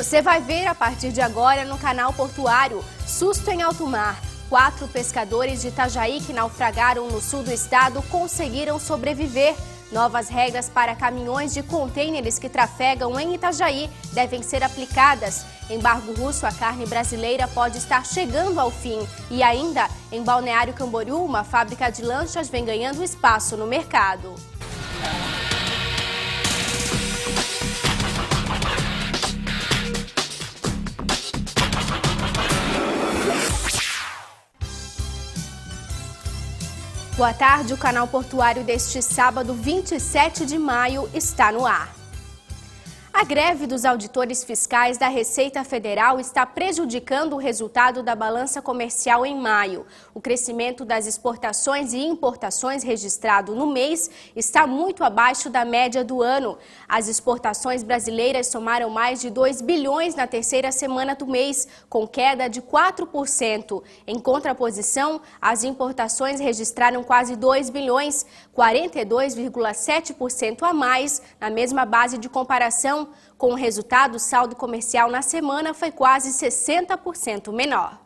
Você vai ver a partir de agora no canal Portuário, susto em alto mar. 4 pescadores de Itajaí que naufragaram no sul do estado conseguiram sobreviver. Novas regras para caminhões de contêineres que trafegam em Itajaí devem ser aplicadas. Embargo russo à carne brasileira pode estar chegando ao fim. E ainda, em Balneário Camboriú, uma fábrica de lanchas vem ganhando espaço no mercado. Boa tarde, o canal Portuário deste sábado, 27 de maio, está no ar. A greve dos auditores fiscais da Receita Federal está prejudicando o resultado da balança comercial em maio. O crescimento das exportações e importações registrado no mês está muito abaixo da média do ano. As exportações brasileiras somaram mais de 2 bilhões na terceira semana do mês, com queda de 4%. Em contraposição, as importações registraram quase 2 bilhões, 42,7% a mais na mesma base de comparação. Com o resultado, o saldo comercial na semana foi quase 60% menor.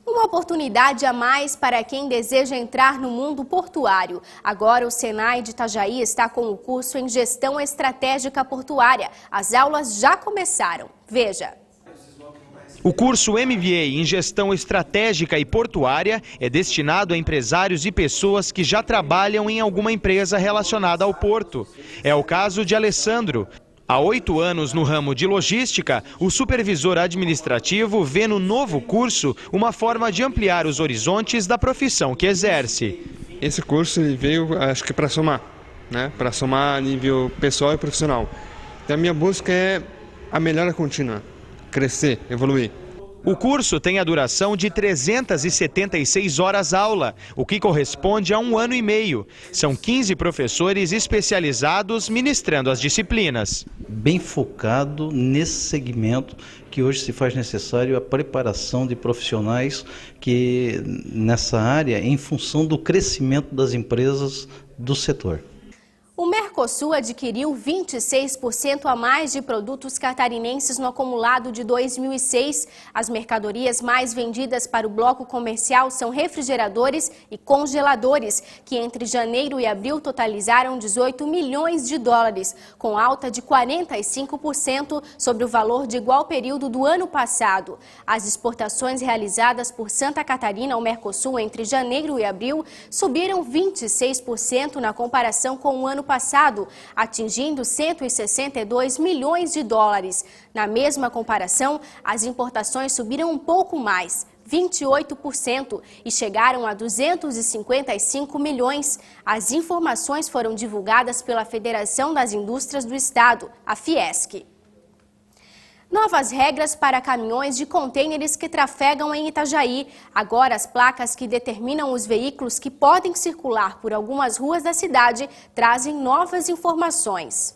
Uma oportunidade a mais para quem deseja entrar no mundo portuário. Agora o Senai de Itajaí está com o curso em Gestão Estratégica Portuária. As aulas já começaram. Veja. O curso MBA em Gestão Estratégica e Portuária é destinado a empresários e pessoas que já trabalham em alguma empresa relacionada ao porto. É o caso de Alessandro. Há 8 anos no ramo de logística, o supervisor administrativo vê no novo curso uma forma de ampliar os horizontes da profissão que exerce. Esse curso veio, acho que para somar, né? Para somar a nível pessoal e profissional. Então a minha busca é a melhora contínua, crescer, evoluir. O curso tem a duração de 376 horas aula, o que corresponde a 1 ano e meio. São 15 professores especializados ministrando as disciplinas. Bem focado nesse segmento que hoje se faz necessário a preparação de profissionais que nessa área em função do crescimento das empresas do setor. O Mercosul adquiriu 26% a mais de produtos catarinenses no acumulado de 2006. As mercadorias mais vendidas para o bloco comercial são refrigeradores e congeladores, que entre janeiro e abril totalizaram 18 milhões de dólares, com alta de 45% sobre o valor de igual período do ano passado. As exportações realizadas por Santa Catarina ao Mercosul entre janeiro e abril subiram 26% na comparação com o ano passado, atingindo 162 milhões de dólares. Na mesma comparação, as importações subiram um pouco mais, 28%, e chegaram a 255 milhões. As informações foram divulgadas pela Federação das Indústrias do Estado, a Fiesc. Novas regras para caminhões de contêineres que trafegam em Itajaí. Agora, as placas que determinam os veículos que podem circular por algumas ruas da cidade trazem novas informações.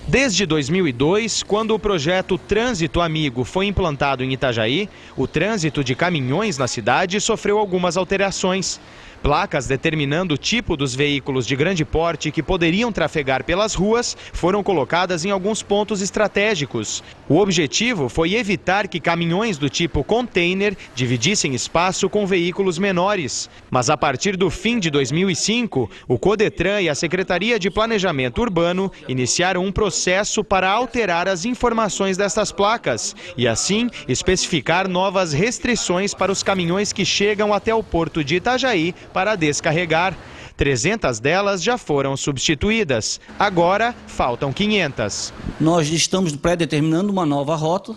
Desde 2002, quando o projeto Trânsito Amigo foi implantado em Itajaí, o trânsito de caminhões na cidade sofreu algumas alterações. Placas determinando o tipo dos veículos de grande porte que poderiam trafegar pelas ruas foram colocadas em alguns pontos estratégicos. O objetivo foi evitar que caminhões do tipo container dividissem espaço com veículos menores. Mas a partir do fim de 2005, o Codetran e a Secretaria de Planejamento Urbano iniciaram um processo para alterar as informações destas placas e, assim, especificar novas restrições para os caminhões que chegam até o porto de Itajaí para descarregar. 300 delas já foram substituídas. Agora, faltam 500. Nós estamos pré-determinando uma nova rota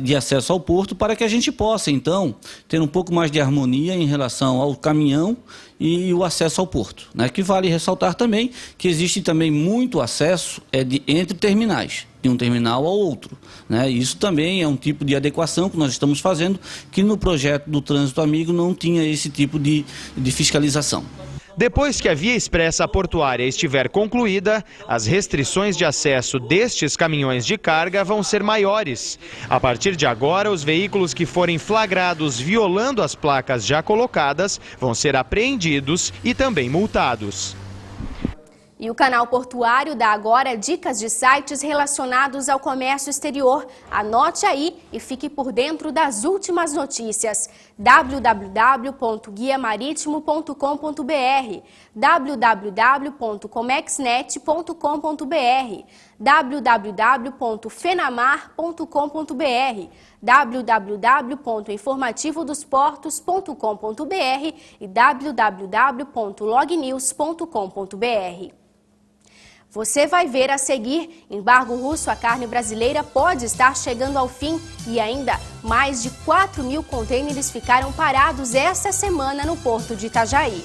de acesso ao porto para que a gente possa, então, ter um pouco mais de harmonia em relação ao caminhão e o acesso ao porto, né? Que vale ressaltar também que existe também muito acesso entre terminais, de um terminal ao outro, né? Isso também é um tipo de adequação que nós estamos fazendo, que no projeto do Trânsito Amigo não tinha esse tipo de fiscalização. Depois que a via expressa portuária estiver concluída, as restrições de acesso destes caminhões de carga vão ser maiores. A partir de agora, os veículos que forem flagrados violando as placas já colocadas vão ser apreendidos e também multados. E o canal portuário dá agora dicas de sites relacionados ao comércio exterior. Anote aí e fique por dentro das últimas notícias. www.guiamaritimo.com.br, www.comexnet.com.br, www.fenamar.com.br, www.informativodosportos.com.br e www.lognews.com.br. Você vai ver a seguir, embargo russo à carne brasileira pode estar chegando ao fim e ainda mais de 4.000 contêineres ficaram parados esta semana no porto de Itajaí.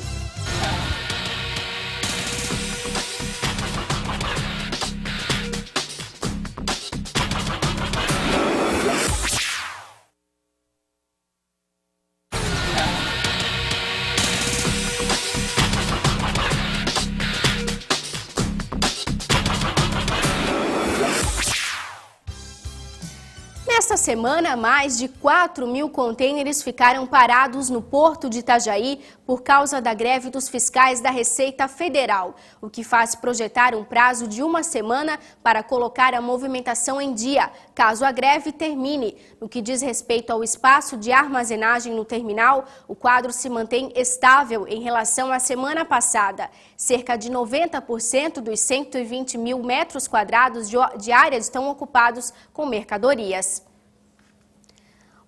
Nesta semana, mais de 4.000 contêineres ficaram parados no porto de Itajaí por causa da greve dos fiscais da Receita Federal, o que faz projetar um prazo de uma semana para colocar a movimentação em dia, caso a greve termine. No que diz respeito ao espaço de armazenagem no terminal, o quadro se mantém estável em relação à semana passada. Cerca de 90% dos 120 mil metros quadrados de área estão ocupados com mercadorias.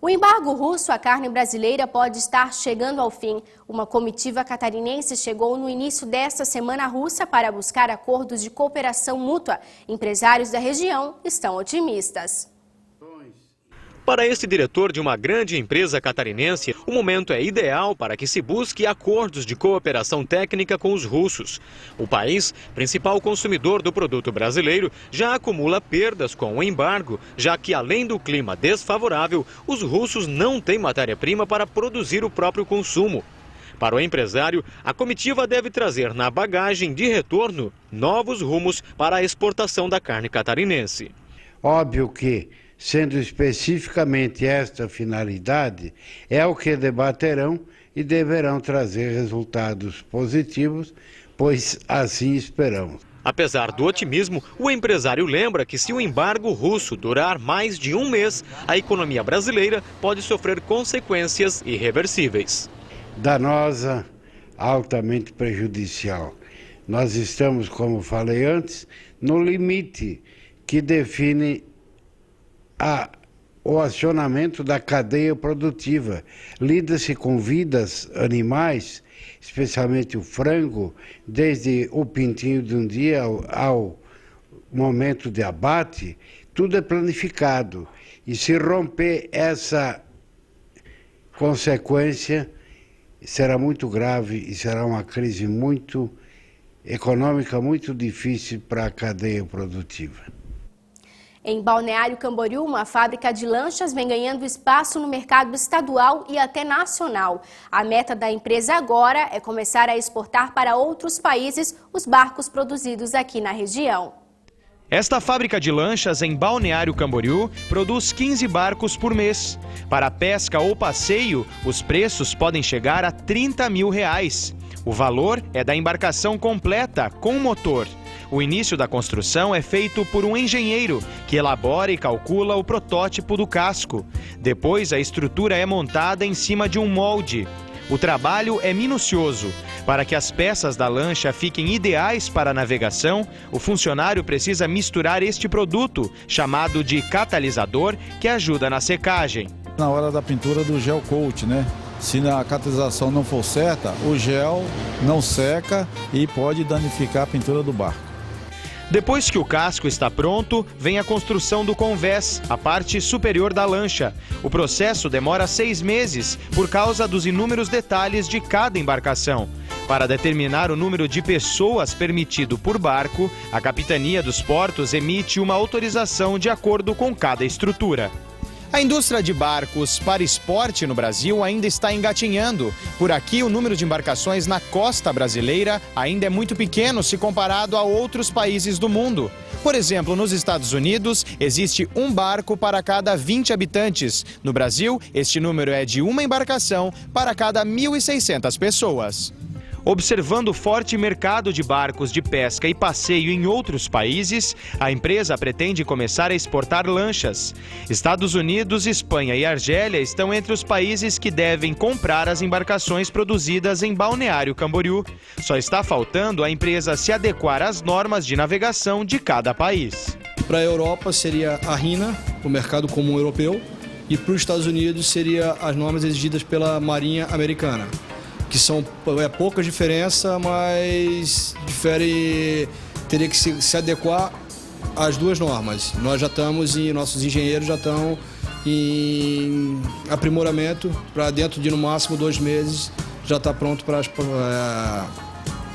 O embargo russo à carne brasileira pode estar chegando ao fim. Uma comitiva catarinense chegou no início desta semana russa para buscar acordos de cooperação mútua. Empresários da região estão otimistas. Para esse diretor de uma grande empresa catarinense, o momento é ideal para que se busque acordos de cooperação técnica com os russos. O país, principal consumidor do produto brasileiro, já acumula perdas com o embargo, já que além do clima desfavorável, os russos não têm matéria-prima para produzir o próprio consumo. Para o empresário, a comitiva deve trazer na bagagem de retorno novos rumos para a exportação da carne catarinense. Óbvio que, sendo especificamente esta finalidade, é o que debaterão e deverão trazer resultados positivos, pois assim esperamos. Apesar do otimismo, o empresário lembra que se o embargo russo durar mais de um mês, a economia brasileira pode sofrer consequências irreversíveis. Danosa, altamente prejudicial. Nós estamos, como falei antes, no limite que define o acionamento da cadeia produtiva. Lida-se com vidas animais, especialmente o frango, desde o pintinho de um dia ao momento de abate, tudo é planificado. E se romper essa consequência, será muito grave e será uma crise econômica muito difícil para a cadeia produtiva. Em Balneário Camboriú, uma fábrica de lanchas vem ganhando espaço no mercado estadual e até nacional. A meta da empresa agora é começar a exportar para outros países os barcos produzidos aqui na região. Esta fábrica de lanchas em Balneário Camboriú produz 15 barcos por mês. Para pesca ou passeio, os preços podem chegar a R$30 mil. O valor é da embarcação completa, com motor. O início da construção é feito por um engenheiro, que elabora e calcula o protótipo do casco. Depois, a estrutura é montada em cima de um molde. O trabalho é minucioso. Para que as peças da lancha fiquem ideais para a navegação, o funcionário precisa misturar este produto, chamado de catalisador, que ajuda na secagem. Na hora da pintura do gel coat, né? Se a catalisação não for certa, o gel não seca e pode danificar a pintura do barco. Depois que o casco está pronto, vem a construção do convés, a parte superior da lancha. O processo demora 6 meses, por causa dos inúmeros detalhes de cada embarcação. Para determinar o número de pessoas permitido por barco, a Capitania dos Portos emite uma autorização de acordo com cada estrutura. A indústria de barcos para esporte no Brasil ainda está engatinhando. Por aqui, o número de embarcações na costa brasileira ainda é muito pequeno se comparado a outros países do mundo. Por exemplo, nos Estados Unidos, existe um barco para cada 20 habitantes. No Brasil, este número é de uma embarcação para cada 1.600 pessoas. Observando o forte mercado de barcos de pesca e passeio em outros países, a empresa pretende começar a exportar lanchas. Estados Unidos, Espanha e Argélia estão entre os países que devem comprar as embarcações produzidas em Balneário Camboriú. Só está faltando a empresa se adequar às normas de navegação de cada país. Para a Europa seria a RINA, o mercado comum europeu, e para os Estados Unidos seria as normas exigidas pela Marinha Americana, que são pouca diferença, mas teria que se adequar às duas normas. Nós já estamos e nossos engenheiros já estão em aprimoramento para dentro de no máximo 2 meses já está pronto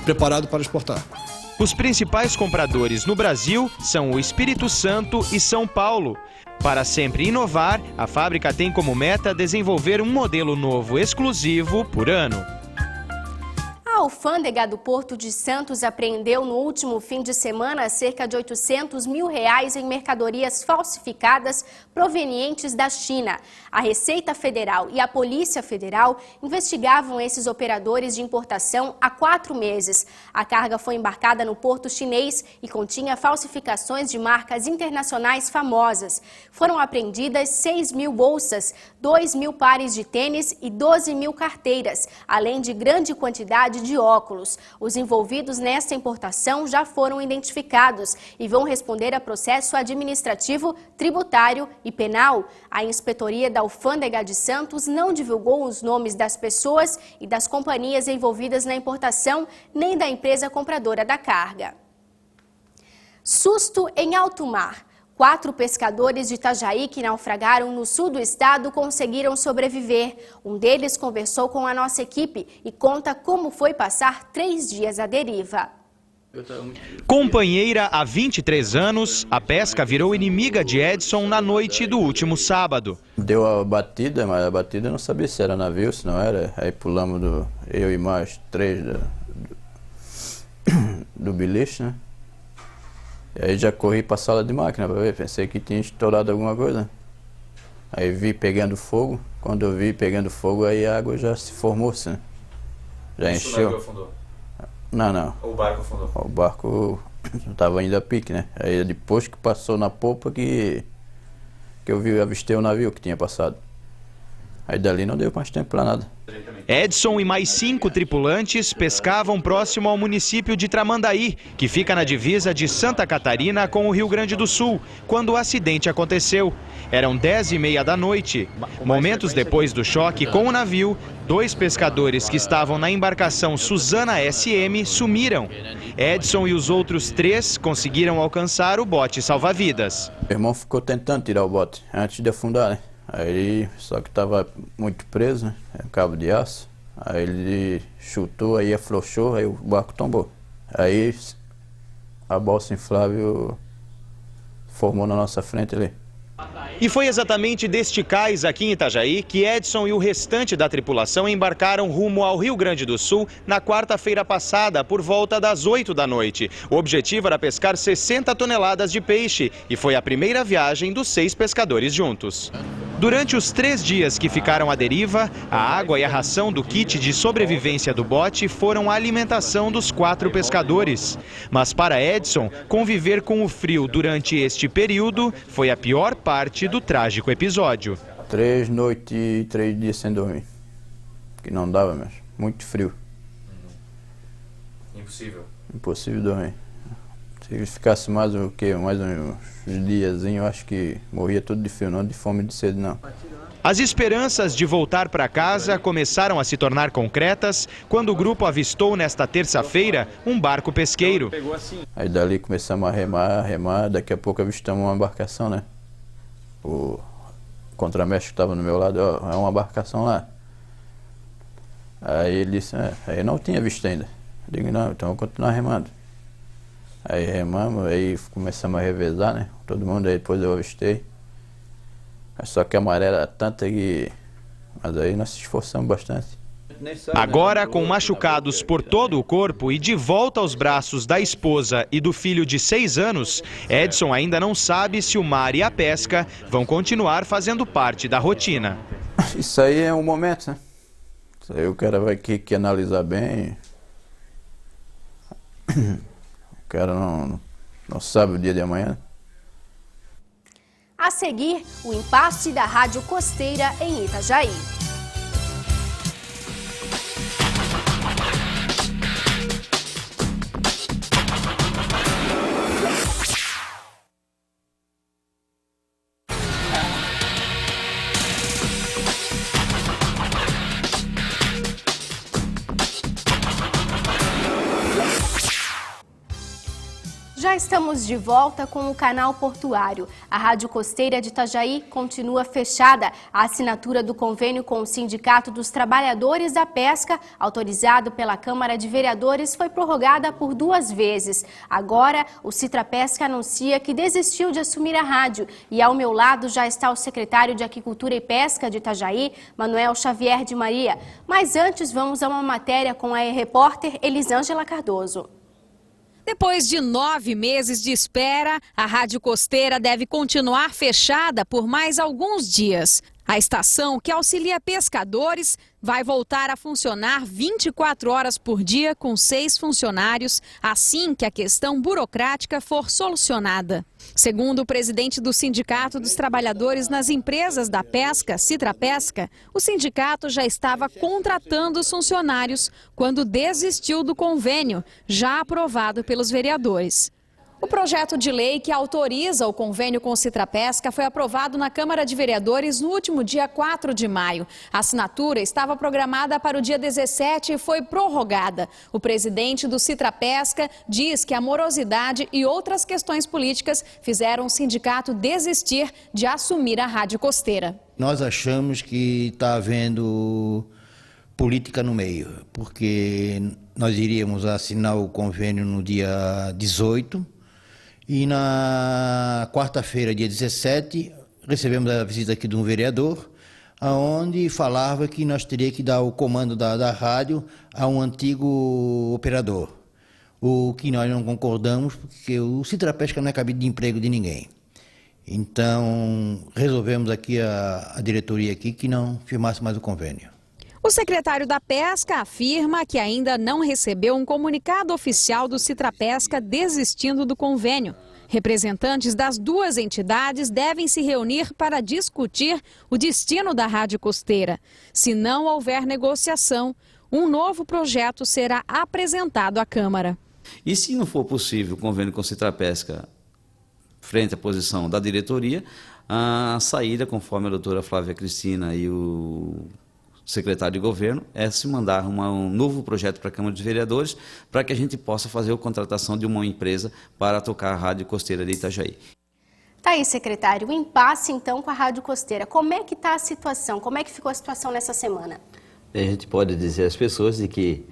preparado para exportar. Os principais compradores no Brasil são o Espírito Santo e São Paulo. Para sempre inovar, a fábrica tem como meta desenvolver um modelo novo exclusivo por ano. A alfândega do Porto de Santos apreendeu no último fim de semana cerca de R$800 mil em mercadorias falsificadas provenientes da China. A Receita Federal e a Polícia Federal investigavam esses operadores de importação há 4 meses. A carga foi embarcada no porto chinês e continha falsificações de marcas internacionais famosas. Foram apreendidas 6 mil bolsas, 2 mil pares de tênis e 12 mil carteiras, além de grande quantidade de óculos. Os envolvidos nesta importação já foram identificados e vão responder a processo administrativo, tributário e penal. A Inspetoria da Alfândega de Santos não divulgou os nomes das pessoas e das companhias envolvidas na importação, nem da empresa compradora da carga. Susto em alto mar. 4 pescadores de Itajaí que naufragaram no sul do estado conseguiram sobreviver. Um deles conversou com a nossa equipe e conta como foi passar 3 dias à deriva. Companheira há 23 anos, a pesca virou inimiga de Edson na noite do último sábado. Deu a batida, mas a batida eu não sabia se era navio, se não era. Aí pulamos eu e mais 3 do beliche, né? E aí já corri para a sala de máquina para ver, pensei que tinha estourado alguma coisa. Aí vi pegando fogo, quando eu vi pegando fogo, aí a água já se formou, né? Já encheu. O navio afundou? Não. O barco afundou? O barco estava ainda a pique, né? Aí depois que passou na popa que eu avistei o navio que tinha passado. Aí dali não deu mais tempo para nada. Edson e mais 5 tripulantes pescavam próximo ao município de Tramandaí, que fica na divisa de Santa Catarina com o Rio Grande do Sul, quando o acidente aconteceu. Eram 10h30 da noite. Momentos depois do choque com o navio, 2 pescadores que estavam na embarcação Suzana SM sumiram. Edson e os outros 3 conseguiram alcançar o bote salva-vidas. Meu irmão ficou tentando tirar o bote antes de afundar, né? Aí, só que estava muito preso, né? Cabo de aço. Aí ele chutou, aí afrouxou, aí o barco tombou. Aí a balsa inflável formou na nossa frente ali. E foi exatamente deste cais aqui em Itajaí que Edson e o restante da tripulação embarcaram rumo ao Rio Grande do Sul na quarta-feira passada, por volta das 8 da noite. O objetivo era pescar 60 toneladas de peixe e foi a primeira viagem dos 6 pescadores juntos. Durante os 3 dias que ficaram à deriva, a água e a ração do kit de sobrevivência do bote foram a alimentação dos 4 pescadores. Mas para Edson, conviver com o frio durante este período foi a pior parte do trágico episódio. 3 noites e 3 dias sem dormir, que não dava mesmo, muito frio. Impossível dormir. Se ficasse mais uns diazinhos, eu acho que morria tudo de frio, não de fome e de sede, não. As esperanças de voltar para casa começaram a se tornar concretas quando o grupo avistou nesta terça-feira um barco pesqueiro. Aí dali começamos a remar, daqui a pouco avistamos uma embarcação, né? O contramestre que estava no meu lado, ó, é uma embarcação lá. Aí ele disse, aí não tinha visto ainda. Eu digo, não, então vou continuar remando. Aí remamos, aí começamos a revezar, né? Todo mundo, aí depois eu avistei. Só que a maré era tanta que... Mas aí nós se esforçamos bastante. Agora, com machucados por todo o corpo e de volta aos braços da esposa e do filho de 6 anos, Edson ainda não sabe se o mar e a pesca vão continuar fazendo parte da rotina. Isso aí é um momento, né? Isso aí o cara vai que analisar bem, O cara não sabe o dia de amanhã. A seguir, o impasse da Rádio Costeira em Itajaí. Já estamos de volta com o canal portuário. A Rádio Costeira de Itajaí continua fechada. A assinatura do convênio com o Sindicato dos Trabalhadores da Pesca, autorizado pela Câmara de Vereadores, foi prorrogada por 2 vezes. Agora, o Citrapesca anuncia que desistiu de assumir a rádio. E ao meu lado já está o secretário de Aquicultura e Pesca de Itajaí, Manuel Xavier de Maria. Mas antes, vamos a uma matéria com a repórter Elisângela Cardoso. Depois de 9 meses de espera, a Rádio Costeira deve continuar fechada por mais alguns dias. A estação, que auxilia pescadores, vai voltar a funcionar 24 horas por dia com 6 funcionários, assim que a questão burocrática for solucionada. Segundo o presidente do Sindicato dos Trabalhadores nas Empresas da Pesca, Citrapesca, o sindicato já estava contratando os funcionários quando desistiu do convênio, já aprovado pelos vereadores. O projeto de lei que autoriza o convênio com o Citrapesca foi aprovado na Câmara de Vereadores no último dia 4 de maio. A assinatura estava programada para o dia 17 e foi prorrogada. O presidente do Citrapesca diz que a morosidade e outras questões políticas fizeram o sindicato desistir de assumir a Rádio Costeira. Nós achamos que está havendo política no meio, porque nós iríamos assinar o convênio no dia 18, e na quarta-feira, dia 17, recebemos a visita aqui de um vereador, onde falava que nós teríamos que dar o comando da rádio a um antigo operador. O que nós não concordamos, porque o Citrapesca não é cabide de emprego de ninguém. Então, resolvemos aqui, a diretoria aqui, que não firmasse mais o convênio. O secretário da Pesca afirma que ainda não recebeu um comunicado oficial do Citrapesca desistindo do convênio. Representantes das 2 entidades devem se reunir para discutir o destino da Rádio Costeira. Se não houver negociação, um novo projeto será apresentado à Câmara. E se não for possível o convênio com o Citrapesca frente à posição da diretoria, a saída, conforme a doutora Flávia Cristina e o secretário de governo, é se mandar um novo projeto para a Câmara de Vereadores para que a gente possa fazer a contratação de uma empresa para tocar a Rádio Costeira de Itajaí. Tá aí, secretário, o impasse então com a Rádio Costeira. Como é que está a situação? Como é que ficou a situação nessa semana? A gente pode dizer às pessoas de que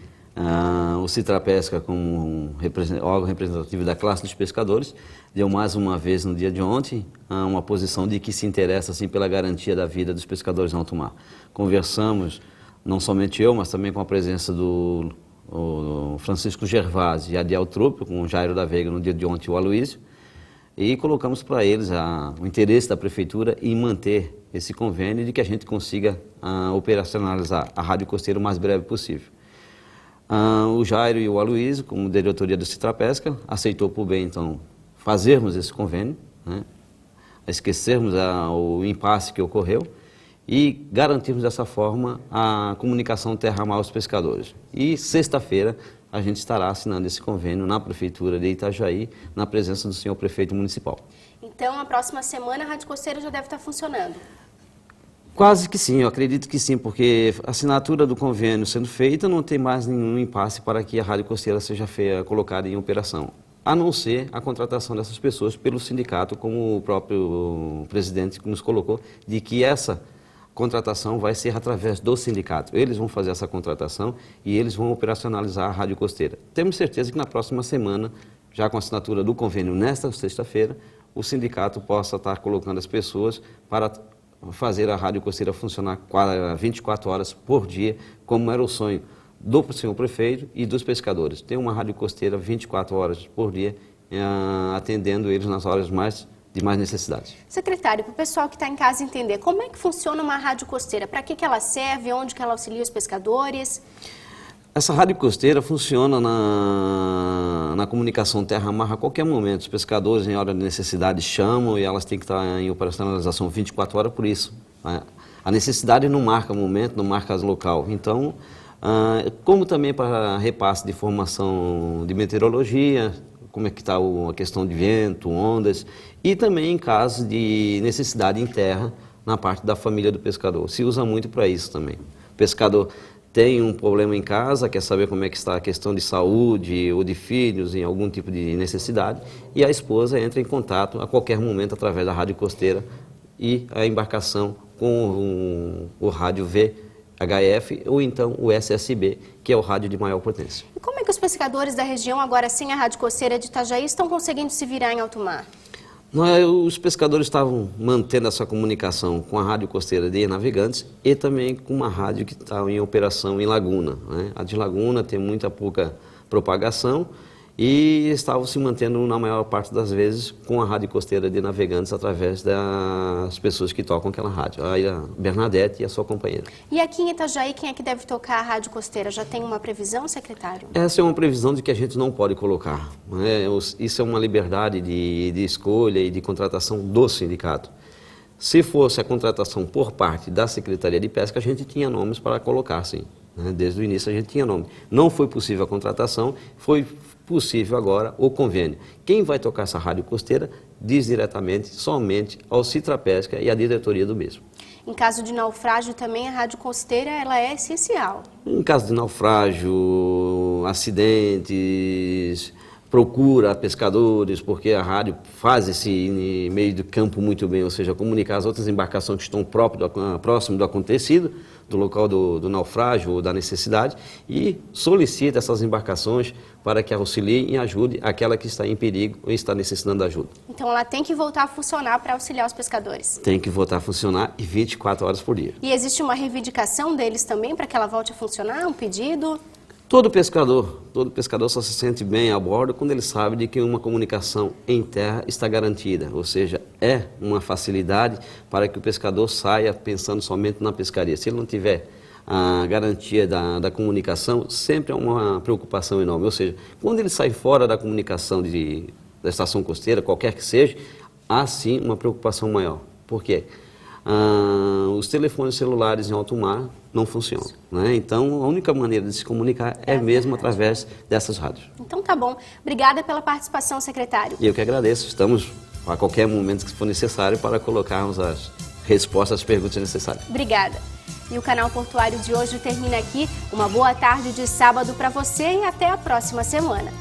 o Citrapesca, como órgão representativo da classe dos pescadores, deu mais uma vez no dia de ontem uma posição de que se interessa assim, pela garantia da vida dos pescadores em alto mar. Conversamos, não somente eu, mas também com a presença do Francisco Gervásio e Adiel Trupp, com o Jairo da Veiga no dia de ontem e o Aloísio, e colocamos para eles o interesse da Prefeitura em manter esse convênio de que a gente consiga operacionalizar a Rádio Costeira o mais breve possível. O Jairo e o Aloísio, como diretoria do Citrapesca, aceitou por bem, então, fazermos esse convênio, né? Esquecermos o impasse que ocorreu e garantirmos dessa forma a comunicação terra-mar aos pescadores. E sexta-feira a gente estará assinando esse convênio na Prefeitura de Itajaí, na presença do senhor prefeito municipal. Então, a próxima semana a Rádio Costeira já deve estar funcionando? Quase que sim, eu acredito que sim, porque a assinatura do convênio sendo feita não tem mais nenhum impasse para que a Rádio Costeira seja colocada em operação, a não ser a contratação dessas pessoas pelo sindicato, como o próprio presidente nos colocou, de que essa contratação vai ser através do sindicato. Eles vão fazer essa contratação e eles vão operacionalizar a Rádio Costeira. Temos certeza que na próxima semana, já com a assinatura do convênio nesta sexta-feira, o sindicato possa estar colocando as pessoas para fazer a Rádio Costeira funcionar 24 horas por dia, como era o sonho do senhor prefeito e dos pescadores. Ter uma Rádio Costeira 24 horas por dia, atendendo eles nas horas de mais necessidade. Secretário, para o pessoal que está em casa entender, como é que funciona uma Rádio Costeira? Para que ela serve? Onde que ela auxilia os pescadores? Essa rádio costeira funciona na comunicação terra-mar a qualquer momento. Os pescadores, em hora de necessidade, chamam e elas têm que estar em operacionalização 24 horas por isso. A necessidade não marca momento, não marca local. Então, como também para repasse de informação de meteorologia, como é que está a questão de vento, ondas, e também em caso de necessidade em terra, na parte da família do pescador. Se usa muito para isso também. O pescador tem um problema em casa, quer saber como é que está a questão de saúde ou de filhos, em algum tipo de necessidade, e a esposa entra em contato a qualquer momento através da rádio costeira e a embarcação com o rádio VHF ou então o SSB, que é o rádio de maior potência. E como é que os pescadores da região, agora sem a rádio costeira de Itajaí, estão conseguindo se virar em alto mar? Os pescadores estavam mantendo essa comunicação com a rádio costeira de Navegantes e também com uma rádio que estava em operação em Laguna, né? A de Laguna tem pouca propagação e estavam se mantendo na maior parte das vezes com a rádio costeira de Navegantes através das pessoas que tocam aquela rádio, a Bernadette e a sua companheira. E aqui em Itajaí, quem é que deve tocar a rádio costeira? Já tem uma previsão, secretário? Essa é uma previsão de que a gente não pode colocar, né? Isso é uma liberdade de escolha e de contratação do sindicato. Se fosse a contratação por parte da Secretaria de Pesca, a gente tinha nomes para colocar, sim. Desde o início a gente tinha nome. Não foi possível a contratação, foi possível agora o convênio. Quem vai tocar essa rádio costeira diz diretamente somente ao Citrapesca e à diretoria do mesmo. Em caso de naufrágio também a rádio costeira ela é essencial. Em caso de naufrágio, acidentes, procura pescadores, porque a rádio faz esse meio de campo muito bem, ou seja, comunicar as outras embarcações que estão próximo do acontecido, do local do naufrágio ou da necessidade, e solicita essas embarcações para que auxiliem e ajude aquela que está em perigo ou está necessitando de ajuda. Então ela tem que voltar a funcionar para auxiliar os pescadores. Tem que voltar a funcionar 24 horas por dia. E existe uma reivindicação deles também para que ela volte a funcionar, um pedido? Todo pescador só se sente bem a bordo quando ele sabe de que uma comunicação em terra está garantida, ou seja, é uma facilidade para que o pescador saia pensando somente na pescaria. Se ele não tiver a garantia da comunicação, sempre é uma preocupação enorme, ou seja, quando ele sai fora da comunicação da estação costeira, qualquer que seja, há sim uma preocupação maior. Por quê? Os telefones celulares em alto mar não funcionam, né? Então a única maneira de se comunicar é mesmo através dessas rádios. Então tá bom. Obrigada pela participação, secretário. E eu que agradeço. Estamos a qualquer momento que for necessário para colocarmos as respostas às perguntas necessárias. Obrigada. E o Canal Portuário de hoje termina aqui. Uma boa tarde de sábado para você e até a próxima semana.